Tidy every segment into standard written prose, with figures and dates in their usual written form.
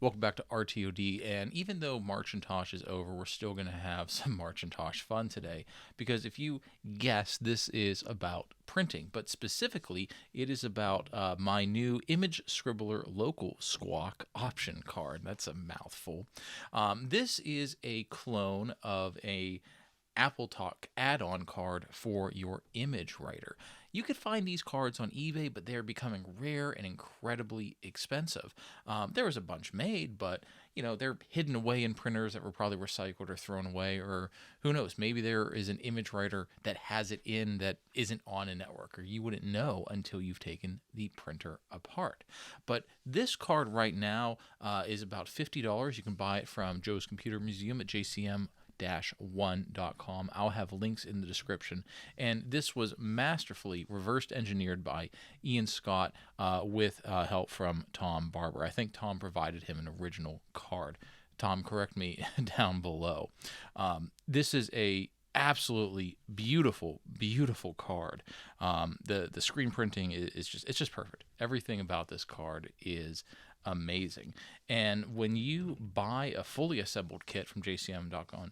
Welcome back to RTOD, and even though marchintosh is over, we're still going to have some marchintosh fun today, because if you guess, this is about printing, but specifically, it is about my new ImageScribbler LocalSquawk option card. That's a mouthful. This is a clone of a AppleTalk add-on card for your ImageWriter. You could find these cards on eBay, but they're becoming rare and incredibly expensive. There was a bunch made, but they're hidden away in printers that were probably recycled or thrown away, or who knows, maybe there is an ImageWriter that has it in that isn't on a network, or you wouldn't know until you've taken the printer apart. But this card right now is about $50. You can buy it from Joe's Computer Museum at JCM-1.com. I'll have links in the description. And this was masterfully reverse engineered by Ian Scott with help from Tom Barber. I think Tom provided him an original card. Tom, correct me down below. This is a absolutely beautiful card. The screen printing is just perfect. Everything about this card is amazing. And when you buy a fully assembled kit from JCM.com,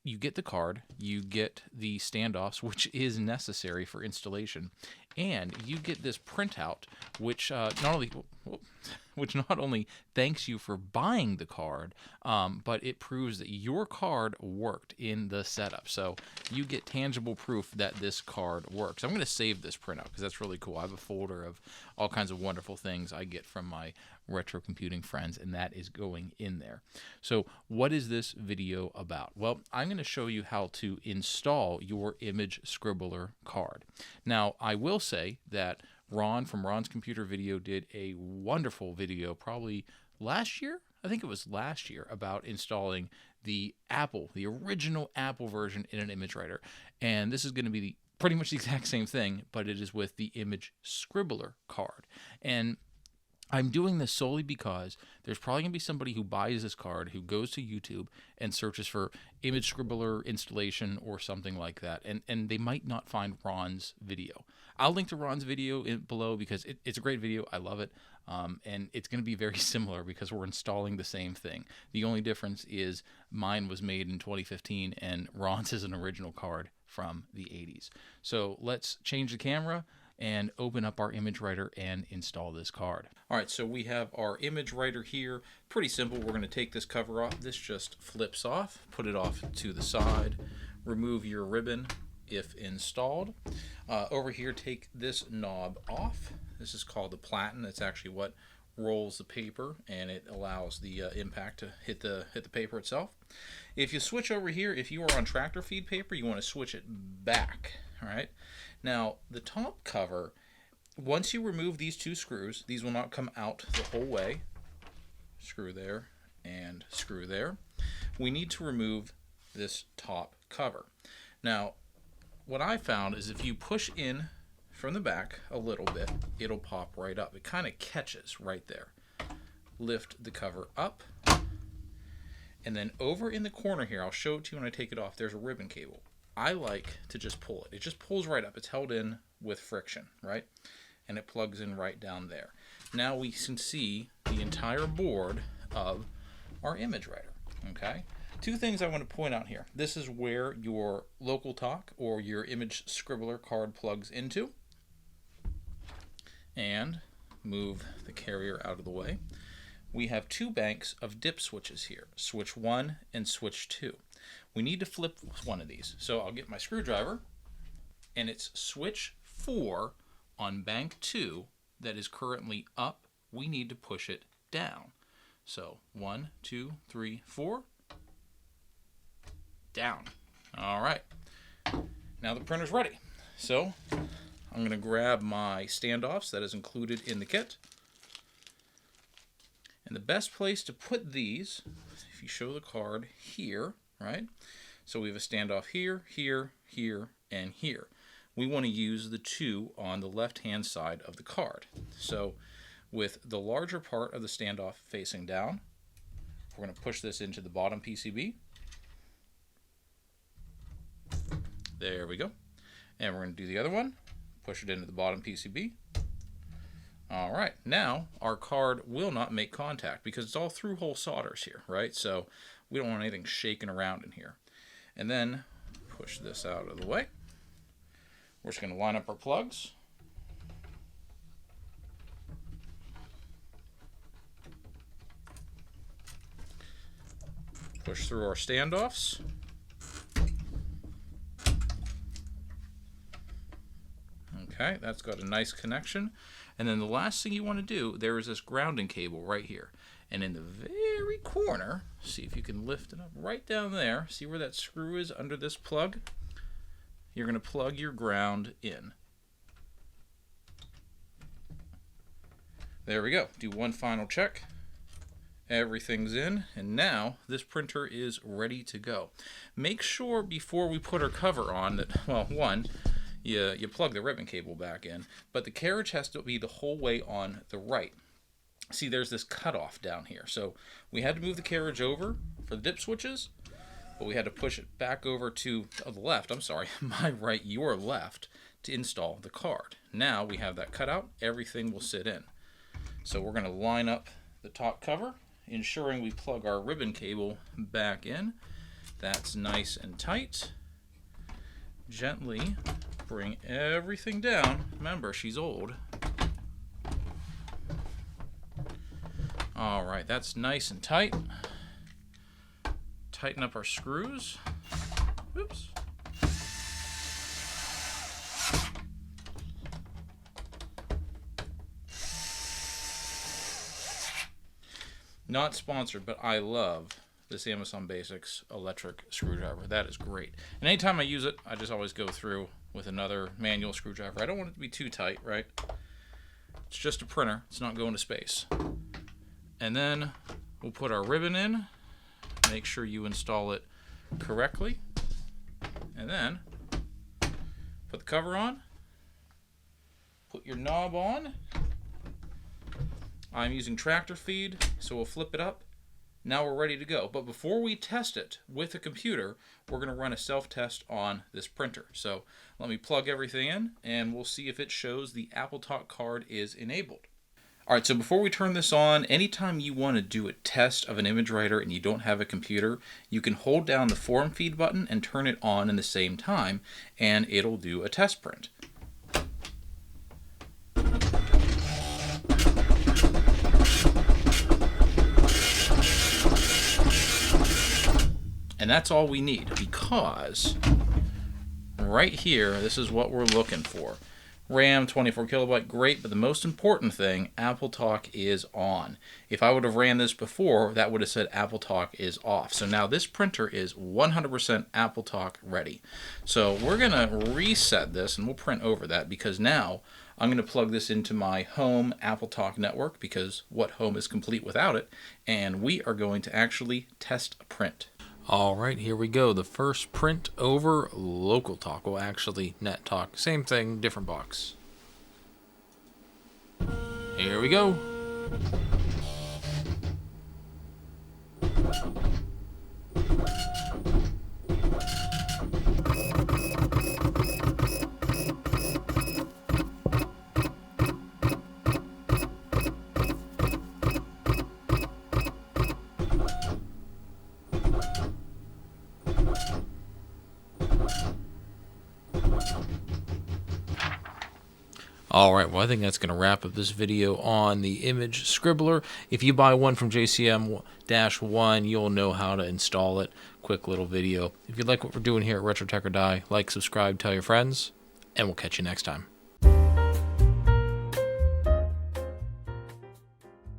you get the card, you get the standoffs, which is necessary for installation, and you get this printout, which not only thanks you for buying the card, but it proves that your card worked in the setup. So you get tangible proof that this card works. I'm going to save this printout because that's really cool. I have a folder of all kinds of wonderful things I get from my retro computing friends, and that is going in there. So what is this video about? Well, I'm going to show you how to install your ImageScribbler card. Now, I will say that Ron from Ron's Computer Video did a wonderful video probably last year. I think it was last year, about installing the original Apple version in an ImageWriter. And this is going to be pretty much the exact same thing, but it is with the ImageScribbler card. And I'm doing this solely because there's probably going to be somebody who buys this card who goes to YouTube and searches for ImageScribbler installation or something like that, and they might not find Ron's video. I'll link to Ron's video below because it's a great video. I love it, and it's going to be very similar because we're installing the same thing. The only difference is mine was made in 2015 and Ron's is an original card from the 80s. So let's change the camera and open up our ImageWriter and install this card. All right, so we have our ImageWriter here. Pretty simple. We're going to take this cover off. This just flips off. Put it off to the side. Remove your ribbon if installed. Over here, take this knob off. This is called the platen. That's actually what rolls the paper, and it allows the impact to hit the paper itself. If you switch over here, if you are on tractor feed paper, you want to switch it back. All right. Now, the top cover, once you remove these two screws, these will not come out the whole way. Screw there and screw there. We need to remove this top cover. Now, what I found is if you push in from the back a little bit, it'll pop right up. It kind of catches right there. Lift the cover up. And then over in the corner here, I'll show it to you when I take it off, there's a ribbon cable. I like to just pull it. It just pulls right up. It's held in with friction, right? And it plugs in right down there. Now we can see the entire board of our ImageWriter, okay? Two things I want to point out here. This is where your LocalTalk or your ImageScribbler card plugs into. And move the carrier out of the way. We have two banks of dip switches here, switch 1 and switch 2. We need to flip one of these. So I'll get my screwdriver, and it's switch 4 on bank 2 that is currently up. We need to push it down. So 1, 2, 3, 4, down. All right. Now the printer's ready. So I'm going to grab my standoffs that is included in the kit. And the best place to put these, if you show the card here, right? So we have a standoff here, here, here, and here. We want to use the two on the left-hand side of the card. So with the larger part of the standoff facing down, we're going to push this into the bottom PCB. There we go. And we're going to do the other one. Push it into the bottom PCB. All right, now our card will not make contact because it's all through-hole solders here, right? So we don't want anything shaking around in here. And then push this out of the way. We're just going to line up our plugs. Push through our standoffs. Okay, that's got a nice connection. And then the last thing you want to do, there is this grounding cable right here. And in the very corner, see if you can lift it up right down there. See where that screw is under this plug? You're going to plug your ground in. There we go. Do one final check. Everything's in, and now this printer is ready to go. Make sure before we put our cover on that, well, one, you plug the ribbon cable back in, but the carriage has to be the whole way on the right. See, there's this cutoff down here. So we had to move the carriage over for the dip switches, but we had to push it back over to the left, I'm sorry, my right, your left, to install the card. Now we have that cutout, everything will sit in. So we're going to line up the top cover, ensuring we plug our ribbon cable back in. That's nice and tight. Gently bring everything down. Remember, she's old. All right, that's nice and tight. Tighten up our screws. Oops. Not sponsored, but I love this Amazon Basics electric screwdriver. That is great. And anytime I use it, I just always go through with another manual screwdriver. I don't want it to be too tight, right? It's just a printer. It's not going to space. And then we'll put our ribbon in. Make sure you install it correctly. And then put the cover on. Put your knob on. I'm using tractor feed, so we'll flip it up. Now we're ready to go. But before we test it with a computer, we're going to run a self-test on this printer. So let me plug everything in, and we'll see if it shows the AppleTalk card is enabled. All right, so before we turn this on, anytime you want to do a test of an ImageWriter and you don't have a computer, you can hold down the form feed button and turn it on in the same time, and it'll do a test print. And that's all we need, because right here, this is what we're looking for. RAM, 24 kilobyte, great, but the most important thing, AppleTalk is on. If I would have ran this before, that would have said AppleTalk is off. So now this printer is 100% AppleTalk ready. So we're going to reset this, and we'll print over that, because now I'm going to plug this into my home AppleTalk network, because what home is complete without it, and we are going to actually test a print. All right, here we go. The first print over LocalSquawk. Well, actually, NetTalk. Same thing, different box. Here we go. Alright, well I think that's going to wrap up this video on the ImageScribbler. If you buy one from JCM-1, you'll know how to install it. Quick little video. If you like what we're doing here at Retro Tech or Die, like, subscribe, tell your friends, and we'll catch you next time.